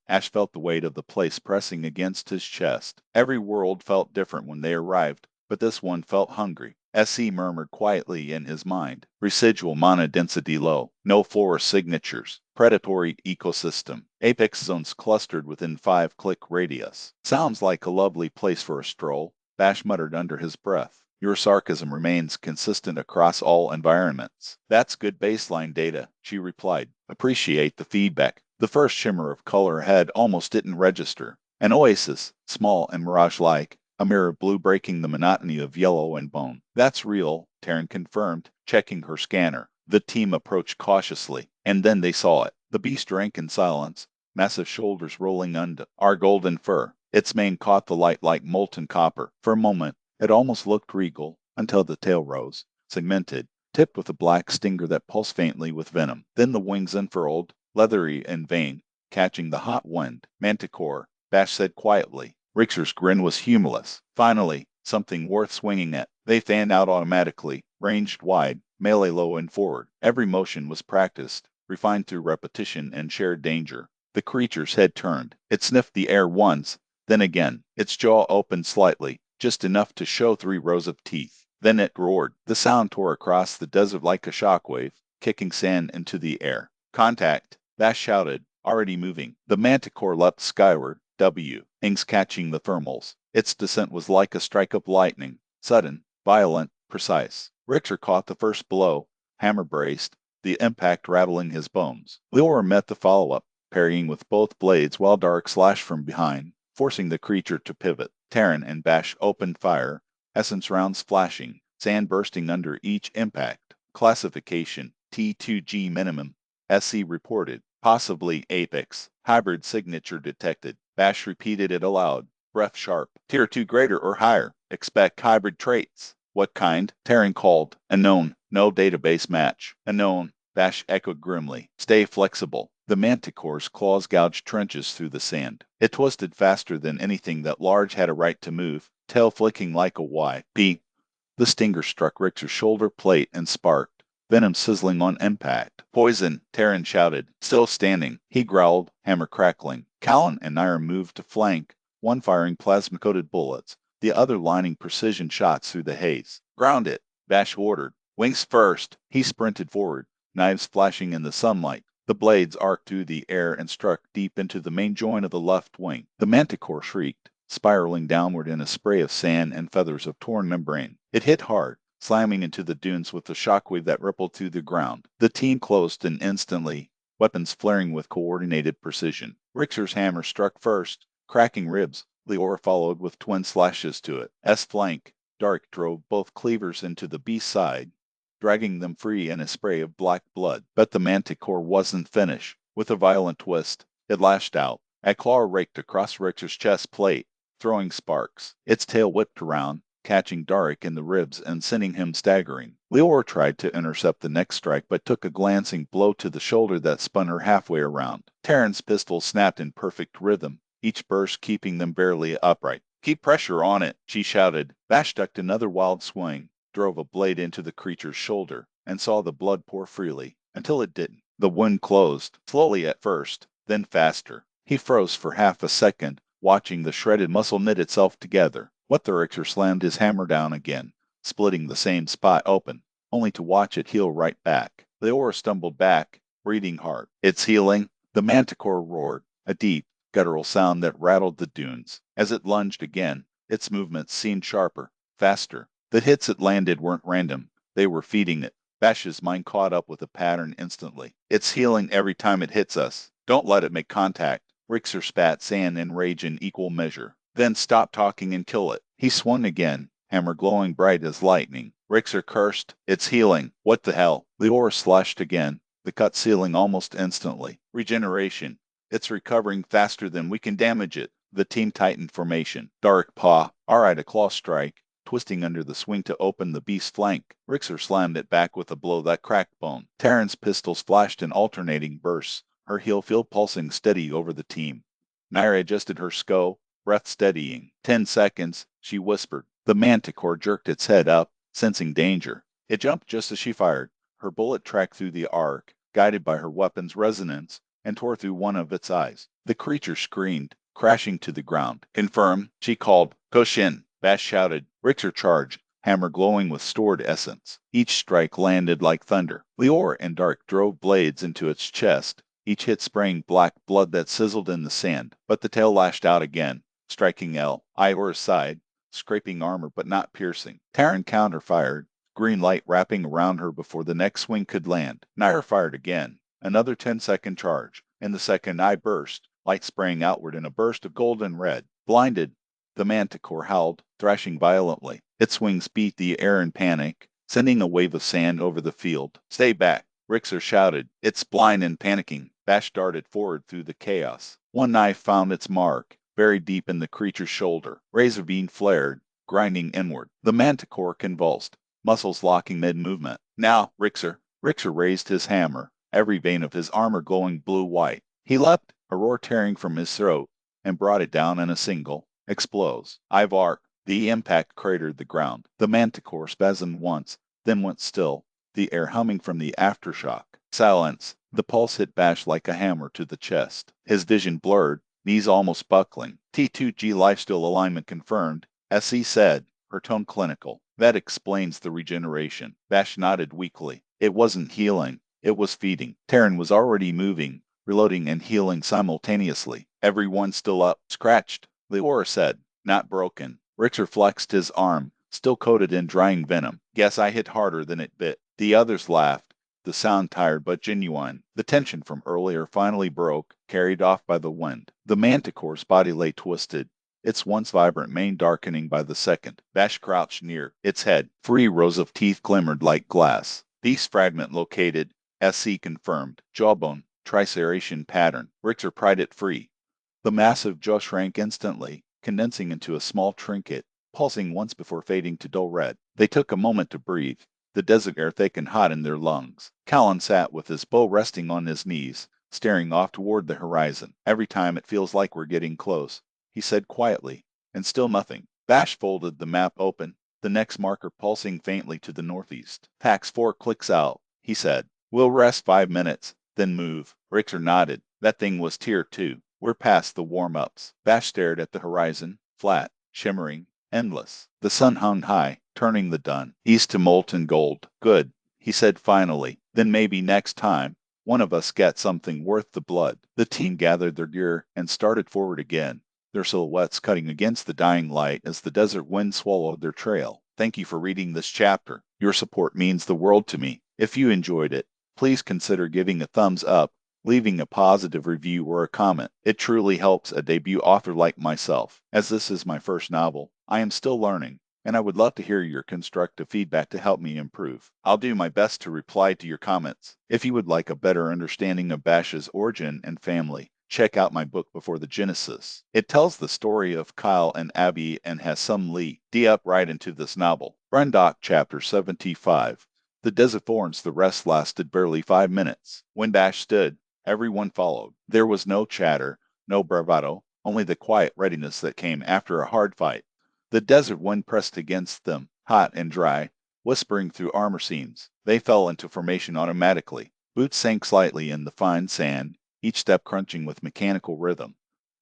Ash felt the weight of the place pressing against his chest. Every world felt different when they arrived, but this one felt hungry. SE murmured quietly in his mind. Residual mana density low. No forest signatures. Predatory ecosystem. Apex zones clustered within 5-click radius. Sounds like a lovely place for a stroll, Bash muttered under his breath. Your sarcasm remains consistent across all environments. That's good baseline data, she replied. Appreciate the feedback. The first shimmer of color ahead almost didn't register. An oasis, small and mirage-like, a mirror of blue breaking the monotony of yellow and bone. That's real, Taryn confirmed, checking her scanner. The team approached cautiously, and then they saw it. The beast drank in silence, massive shoulders rolling under our golden fur. Its mane caught the light like molten copper. For a moment, it almost looked regal, until the tail rose, segmented, tipped with a black stinger that pulsed faintly with venom. Then the wings unfurled, leathery and vein, catching the hot wind. Manticore, Bash said quietly. Richter's grin was humorless. Finally, something worth swinging at. They fanned out automatically, ranged wide, melee low and forward. Every motion was practiced, refined through repetition and shared danger. The creature's head turned. It sniffed the air once, then again. Its jaw opened slightly, just enough to show 3 rows of teeth. Then it roared. The sound tore across the desert like a shockwave, kicking sand into the air. Contact! Bash shouted, already moving. The manticore leapt skyward, wings catching the thermals. Its descent was like a strike of lightning, sudden, violent, precise. Richter caught the first blow, hammer braced, the impact rattling his bones. Leora met the follow-up, parrying with both blades while Dark slashed from behind, forcing the creature to pivot. Terran and Bash opened fire, essence rounds flashing, sand bursting under each impact. Classification, T2G minimum, SC reported, possibly Apex. Hybrid signature detected. Bash repeated it aloud, breath sharp. Tier 2 greater or higher. Expect hybrid traits. What kind? Terran called. Unknown. No database match. Unknown. Bash echoed grimly. Stay flexible. The manticore's claws gouged trenches through the sand. It twisted faster than anything that large had a right to move, tail flicking like a Y. The stinger struck Richter's shoulder plate and sparked, venom sizzling on impact. Poison, Terran shouted. Still standing. He growled, hammer crackling. Callan and Naira moved to flank, one firing plasma-coated bullets, the other lining precision shots through the haze. Ground it, Bash ordered. Wings first. He sprinted forward, knives flashing in the sunlight. The blades arced through the air and struck deep into the main joint of the left wing. The manticore shrieked, spiraling downward in a spray of sand and feathers of torn membrane. It hit hard, slamming into the dunes with a shockwave that rippled through the ground. The team closed in instantly, weapons flaring with coordinated precision. Richter's hammer struck first, cracking ribs. Leora followed with twin slashes to it. S flank. Dark drove both cleavers into the beast's side, dragging them free in a spray of black blood. But the manticore wasn't finished. With a violent twist, it lashed out. A claw raked across Richter's chest plate, throwing sparks. Its tail whipped around, catching Dark in the ribs and sending him staggering. Leora tried to intercept the next strike but took a glancing blow to the shoulder that spun her halfway around. Taryn's pistol snapped in perfect rhythm, each burst keeping them barely upright. "Keep pressure on it," she shouted. Bash ducked another wild swing, drove a blade into the creature's shoulder, and saw the blood pour freely, until it didn't. The wound closed, slowly at first, then faster. He froze for half a second, watching the shredded muscle knit itself together. The Richter slammed his hammer down again, splitting the same spot open, only to watch it heal right back. Leora stumbled back, breathing hard. "It's healing," the manticore roared, a deep, guttural sound that rattled the dunes. As it lunged again, its movements seemed sharper, faster. The hits it landed weren't random. They were feeding it. Bash's mind caught up with the pattern instantly. "It's healing every time it hits us. Don't let it make contact." Rixer spat sand and rage in equal measure. "Then stop talking and kill it." He swung again, hammer glowing bright as lightning. Rixer cursed, "It's healing. What the hell?" Leora slashed again, the cut sealing almost instantly. "Regeneration. It's recovering faster than we can damage it." The team tightened formation. Dark paw. All right, a claw strike, twisting under the swing to open the beast's flank. Rixer slammed it back with a blow that cracked bone. Taryn's pistols flashed in alternating bursts, her heel field pulsing steady over the team. Naira adjusted her scope, breath steadying. 10 seconds, she whispered. The manticore jerked its head up, sensing danger. It jumped just as she fired. Her bullet tracked through the arc, guided by her weapon's resonance, and tore through one of its eyes. The creature screamed, crashing to the ground. "Confirm," she called. "Koshin." Bash shouted. Rixer charged, hammer glowing with stored essence. Each strike landed like thunder. Leora and Dark drove blades into its chest, each hit spraying black blood that sizzled in the sand. But the tail lashed out again, striking Iora's side, scraping armor but not piercing. Taryn counterfired, green light wrapping around her before the next swing could land. Naira fired again. Another 10-second charge, and the second eye burst, light spraying outward in a burst of golden red. Blinded, the manticore howled, thrashing violently. Its wings beat the air in panic, sending a wave of sand over the field. "Stay back," Rixer shouted. "It's blind and panicking." Bash darted forward through the chaos. One knife found its mark, buried deep in the creature's shoulder. Razor beam flared, grinding inward. The manticore convulsed, muscles locking mid-movement. "Now, Rixer." Rixer raised his hammer, every vein of his armor glowing blue-white. He leapt, a roar tearing from his throat, and brought it down in a single, explodes. Ivar. The impact cratered the ground. The manticore spasmed once, then went still, the air humming from the aftershock. Silence. The pulse hit Bash like a hammer to the chest. His vision blurred, knees almost buckling. T2G lifesteal alignment confirmed, SE said, her tone clinical. "That explains the regeneration." Bash nodded weakly. It wasn't healing. It was feeding. Taryn was already moving, reloading and healing simultaneously. "Everyone still up?" "Scratched," Leora said. "Not broken." Rixer flexed his arm, still coated in drying venom. "Guess I hit harder than it bit." The others laughed, the sound tired but genuine. The tension from earlier finally broke, carried off by the wind. The manticore's body lay twisted, its once vibrant mane darkening by the second. Bash crouched near its head. 3 rows of teeth glimmered like glass. Beast fragment located, SC confirmed. Jawbone, triceration pattern. Rixer pried it free. The massive jaw shrank instantly, condensing into a small trinket, pulsing once before fading to dull red. They took a moment to breathe, the desert air thick and hot in their lungs. Callan sat with his bow resting on his knees, staring off toward the horizon. "Every time it feels like we're getting close," he said quietly, and still nothing. Bash folded the map open, the next marker pulsing faintly to the northeast. "Pax 4 clicks out," he said. "We'll rest 5 minutes, then move." Rixer nodded. That thing was tier 2. We're past the warm-ups. Bash stared at the horizon, flat, shimmering, endless. The sun hung high, turning the dun, east to molten gold. "Good," he said finally. "Then maybe next time, one of us gets something worth the blood." The team gathered their gear and started forward again, their silhouettes cutting against the dying light as the desert wind swallowed their trail. Thank you for reading this chapter. Your support means the world to me. If you enjoyed it, please consider giving a thumbs up, leaving a positive review or a comment. It truly helps a debut author like myself. As this is my first novel, I am still learning, and I would love to hear your constructive feedback to help me improve. I'll do my best to reply to your comments. If you would like a better understanding of Bash's origin and family, check out my book Before the Genesis. It tells the story of Kyle and Abby and has some lead up right into this novel. Brundock Chapter 75. The desert thorns, the rest lasted barely 5 minutes. When Bash stood, everyone followed. There was no chatter, no bravado, only the quiet readiness that came after a hard fight. The desert wind pressed against them, hot and dry, whispering through armor seams. They fell into formation automatically. Boots sank slightly in the fine sand, each step crunching with mechanical rhythm.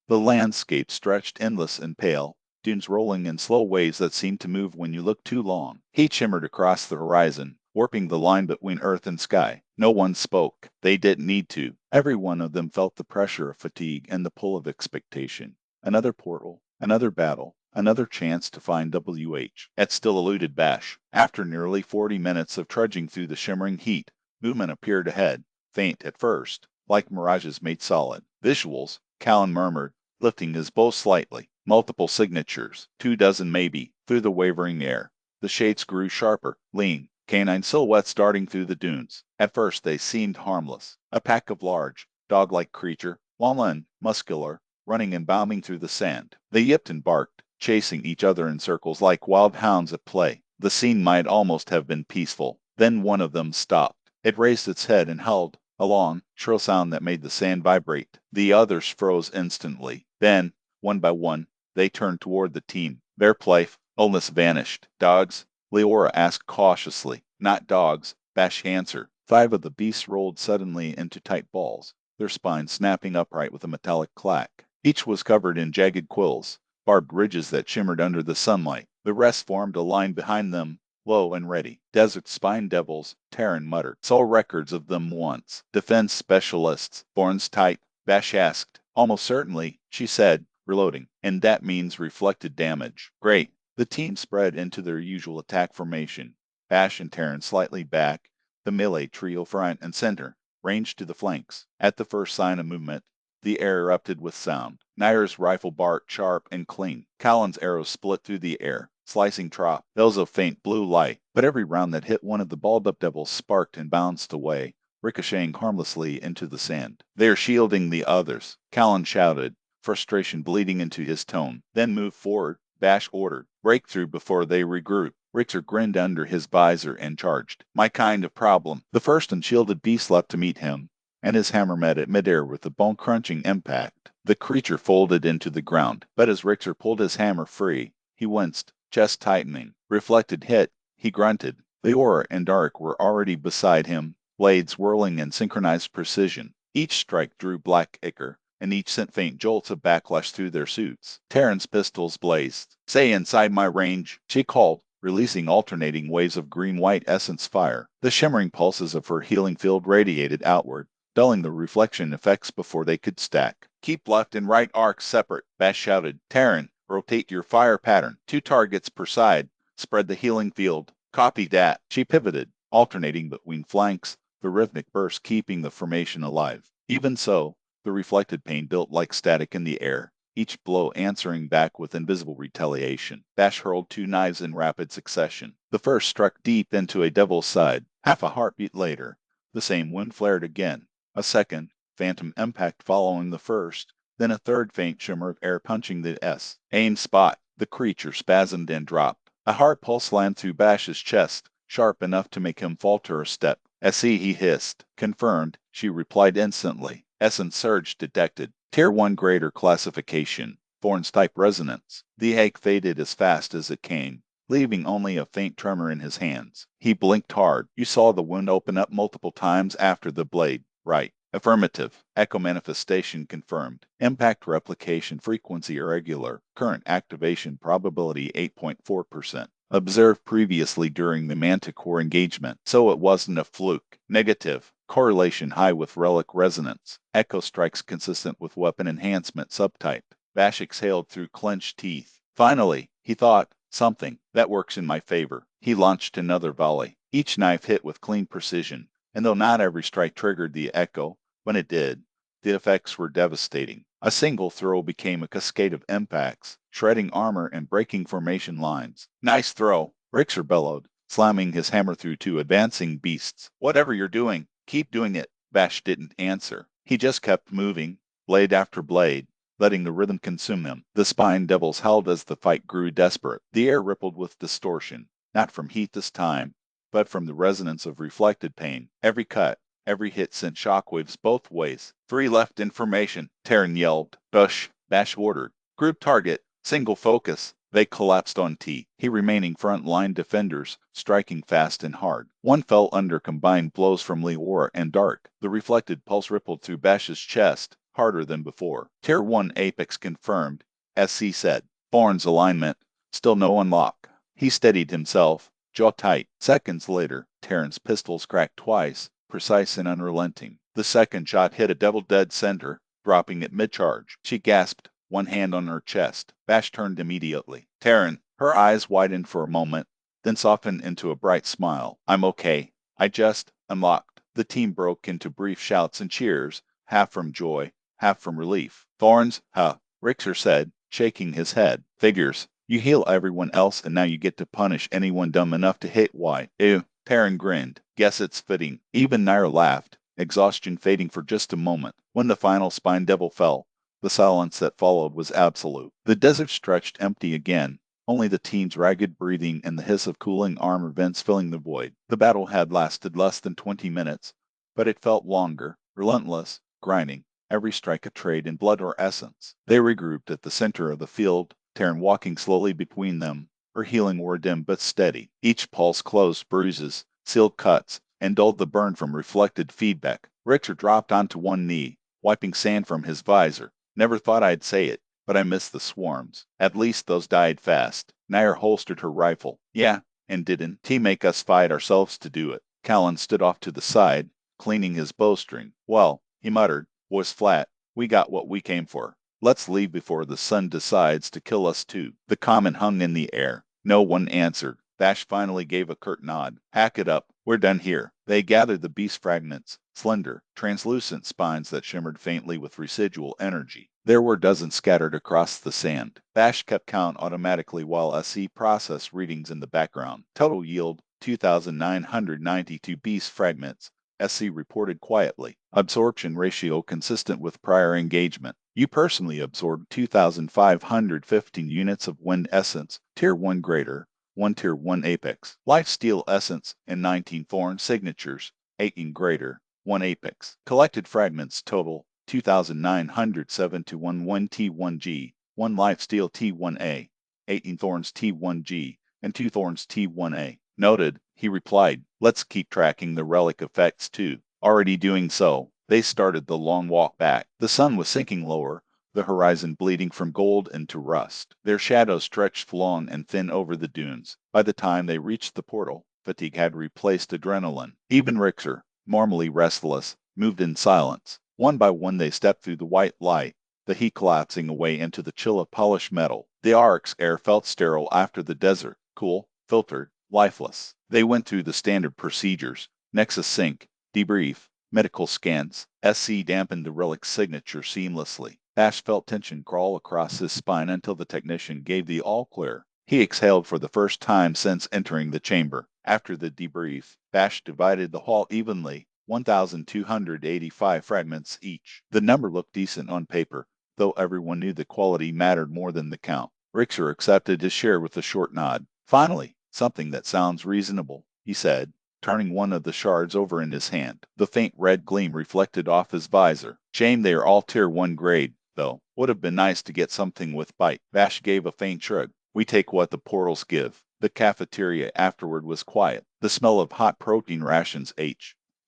The landscape stretched endless and pale, dunes rolling in slow waves that seemed to move when you looked too long. Heat shimmered across the horizon, warping the line between earth and sky. No one spoke. They didn't need to. Every one of them felt the pressure of fatigue and the pull of expectation. Another portal, another battle, another chance to find WH. It still eluded Bash. After nearly 40 minutes of trudging through the shimmering heat, movement appeared ahead, faint at first, like mirages made solid. Visuals, Callan murmured, lifting his bow slightly. Multiple signatures, 24 maybe, through the wavering air. The shades grew sharper, lean, canine silhouettes darting through the dunes. At first they seemed harmless. A pack of large, dog-like creature, small and muscular, running and bounding through the sand. They yipped and barked, chasing each other in circles like wild hounds at play. The scene might almost have been peaceful. Then one of them stopped. It raised its head and howled, a long, shrill sound that made the sand vibrate. The others froze instantly. Then, one by one, they turned toward the team. Their playfulness vanished. Dogs? Leora asked cautiously. Not dogs, Bash answered. 5 of the beasts rolled suddenly into tight balls, their spines snapping upright with a metallic clack. Each was covered in jagged quills, barbed ridges that shimmered under the sunlight. The rest formed a line behind them, low and ready. Desert spine devils, Terran muttered. Saw records of them once. Defense specialists. Thorns tight? Bash asked. Almost certainly, she said, reloading. And that means reflected damage. Great. The team spread into their usual attack formation. Bash and Terran slightly back, the melee trio front and center, ranged to the flanks. At the first sign of movement, the air erupted with sound. Nair's rifle barked sharp and clean. Callan's arrows split through the air, slicing trop, those of faint blue light. But every round that hit one of the balled-up devils sparked and bounced away, ricocheting harmlessly into the sand. They're shielding the others, Callan shouted, frustration bleeding into his tone. Then move forward, Bash ordered. Break through before they regroup. Richter grinned under his visor and charged. My kind of problem. The first unshielded beast leapt to meet him, and his hammer met at midair with a bone-crunching impact. The creature folded into the ground, but as Richter pulled his hammer free, he winced, chest tightening. Reflected hit, he grunted. Leora and Dark were already beside him, blades whirling in synchronized precision. Each strike drew black ichor, and each sent faint jolts of backlash through their suits. Terran's pistols blazed. Stay inside my range, she called, releasing alternating waves of green-white essence fire. The shimmering pulses of her healing field radiated outward, dulling the reflection effects before they could stack. Keep left and right arcs separate, Bash shouted. Terran, rotate your fire pattern. 2 targets per side. Spread the healing field. Copy that. She pivoted, alternating between flanks, the rhythmic burst keeping the formation alive. Even so, the reflected pain built like static in the air, each blow answering back with invisible retaliation. Bash hurled 2 knives in rapid succession. The first struck deep into a devil's side. Half a heartbeat later, the same wind flared again. A second, phantom impact following the first, then a third faint shimmer of air punching the S. Aim spot. The creature spasmed and dropped. A hard pulse landed through Bash's chest, sharp enough to make him falter a step. SE, he hissed. Confirmed, she replied instantly. Essence surge detected. Tier 1 greater classification. Thorns type resonance. The egg faded as fast as it came, leaving only a faint tremor in his hands. He blinked hard. You saw the wound open up multiple times after the blade, right? Affirmative. Echo manifestation confirmed. Impact replication frequency irregular. Current activation probability 8.4%. Observed previously during the Manticore engagement, so it wasn't a fluke. Negative. Correlation high with relic resonance. Echo strikes consistent with weapon enhancement subtype. Bash exhaled through clenched teeth. Finally, he thought, something. That works in my favor. He launched another volley. Each knife hit with clean precision, and though not every strike triggered the echo, when it did, The effects were devastating. A single throw became a cascade of impacts, shredding armor and breaking formation lines. Nice throw, Rixer bellowed, slamming his hammer through two advancing beasts. Whatever you're doing, keep doing it. Bash didn't answer. He just kept moving, blade after blade, letting the rhythm consume him. The spine devils howled as the fight grew desperate. The air rippled with distortion, not from heat this time, but from the resonance of reflected pain. Every cut, every hit sent shockwaves both ways. 3 left in formation, Terran yelled. Bash ordered. Group target, single focus. They collapsed on T. He remaining front-line defenders, striking fast and hard. One fell under combined blows from Leora and Dark. The reflected pulse rippled through Bash's chest, harder than before. Tier 1 Apex confirmed, SC said. Thorn's alignment, still no unlock. He steadied himself, jaw tight. Seconds later, Terran's pistols cracked twice, precise and unrelenting. The second shot hit a devil dead center, dropping it mid-charge. She gasped, one hand on her chest. Bash turned immediately. Terran, her eyes widened for a moment, then softened into a bright smile. I'm okay. I just unlocked. The team broke into brief shouts and cheers, half from joy, half from relief. Thorns, huh? Rixer said, shaking his head. Figures. You heal everyone else and now you get to punish anyone dumb enough to hit Y. Ew. Terran grinned. Guess it's fitting. Even Nair laughed, exhaustion fading for just a moment. When the final spine devil fell, the silence that followed was absolute. The desert stretched empty again, only the team's ragged breathing and the hiss of cooling armor vents filling the void. The battle had lasted less than 20 minutes, but it felt longer, relentless, grinding, every strike a trade in blood or essence. They regrouped at the center of the field, Terran walking slowly between them. Her healing wore dim but steady. Each pulse closed bruises, sealed cuts, and dulled the burn from reflected feedback. Richter dropped onto one knee, wiping sand from his visor. Never thought I'd say it, but I miss the swarms. At least those died fast. Nair holstered her rifle. Yeah, and didn't T make us fight ourselves to do it? Callan stood off to the side, cleaning his bowstring. Well, he muttered, voice flat, we got what we came for. Let's leave before the sun decides to kill us too. The comment hung in the air. No one answered. Bash finally gave a curt nod. Hack it up. We're done here. They gathered the beast fragments, slender, translucent spines that shimmered faintly with residual energy. There were dozens scattered across the sand. Bash kept count automatically while SC processed readings in the background. Total yield, 2,992 beast fragments. SC reported quietly. Absorption ratio consistent with prior engagement. You personally absorbed 2,515 units of wind essence, Tier 1 greater, 1 Tier 1 Apex. Lifesteal essence and 19 foreign signatures, 18 greater, 1 Apex. Collected fragments total 2,907 to 1 T1G, 1 Lifesteal T1A, 18 thorns T1G, and 2 thorns T1A. Noted, he replied. Let's keep tracking the relic effects too. Already doing so. They started the long walk back. The sun was sinking lower, the horizon bleeding from gold into rust. Their shadows stretched long and thin over the dunes. By the time they reached the portal, fatigue had replaced adrenaline. Even Rixer, normally restless, moved in silence. One by one they stepped through the white light, the heat collapsing away into the chill of polished metal. The Ark's air felt sterile after the desert, cool, filtered, lifeless. They went through the standard procedures, Nexus sync, debrief, medical scans. SC dampened the relic's signature seamlessly. Bash felt tension crawl across his spine until the technician gave the all-clear. He exhaled for the first time since entering the chamber. After the debrief, Bash divided the haul evenly, 1,285 fragments each. The number looked decent on paper, though everyone knew the quality mattered more than the count. Rixer accepted his share with a short nod. Finally, something that sounds reasonable, he said, turning one of the shards over in his hand. The faint red gleam reflected off his visor. Shame they are all Tier 1 grade, though. Would have been nice to get something with bite. Bash gave a faint shrug. We take what the portals give. The cafeteria afterward was quiet. The smell of hot protein rations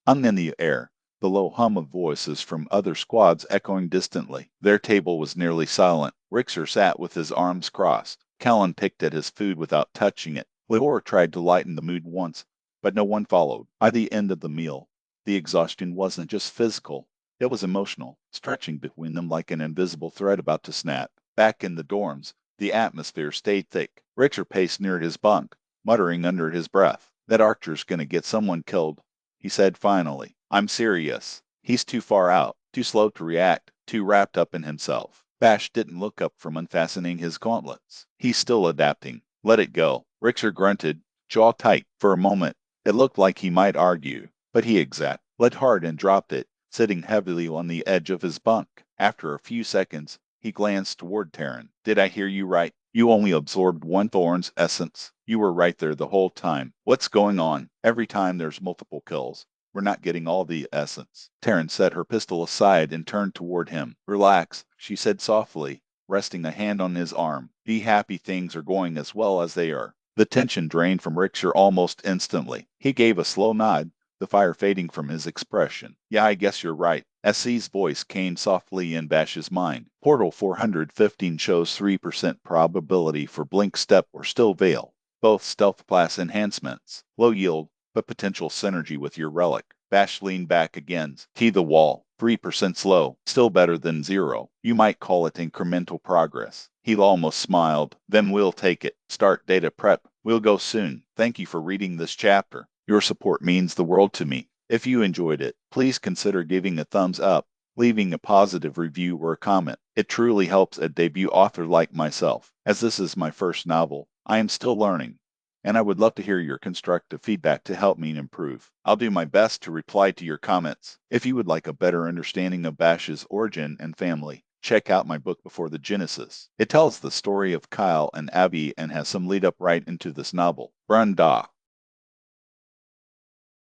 hung in the air, the low hum of voices from other squads echoing distantly. Their table was nearly silent. Rixer sat with his arms crossed. Callan picked at his food without touching it. Leora tried to lighten the mood once, but no one followed. By the end of the meal, the exhaustion wasn't just physical, it was emotional, stretching between them like an invisible thread about to snap. Back in the dorms, the atmosphere stayed thick. Richter paced near his bunk, muttering under his breath. That Archer's gonna get someone killed, he said finally. I'm serious. He's too far out, too slow to react, too wrapped up in himself. Bash didn't look up from unfastening his gauntlets. He's still adapting. Let it go. Richter grunted, jaw tight. For a moment, it looked like he might argue, but he led hard and dropped it, sitting heavily on the edge of his bunk. After a few seconds, he glanced toward Terran. Did I hear you right? You only absorbed one thorn's essence. You were right there the whole time. What's going on? Every time there's multiple kills, we're not getting all the essence. Terran set her pistol aside and turned toward him. Relax, she said softly, resting a hand on his arm. Be happy things are going as well as they are. The tension drained from Richter almost instantly. He gave a slow nod, the fire fading from his expression. Yeah, I guess you're right. SC's voice came softly in Bash's mind. Portal 415 shows 3% probability for blink step or still veil. Both stealth class enhancements. Low yield, but potential synergy with your relic. Bash leaned back again. Key the wall. 3% slow. Still better than 0. You might call it incremental progress. He almost smiled. Then we'll take it. Start data prep. We'll go soon. Thank you for reading this chapter. Your support means the world to me. If you enjoyed it, please consider giving a thumbs up, leaving a positive review or a comment. It truly helps a debut author like myself. As this is my first novel, I am still learning, and I would love to hear your constructive feedback to help me improve. I'll do my best to reply to your comments. If you would like a better understanding of Bash's origin and family, check out my book Before the Genesis. It tells the story of Kyle and Abby and has some lead up right into this novel. Brunda.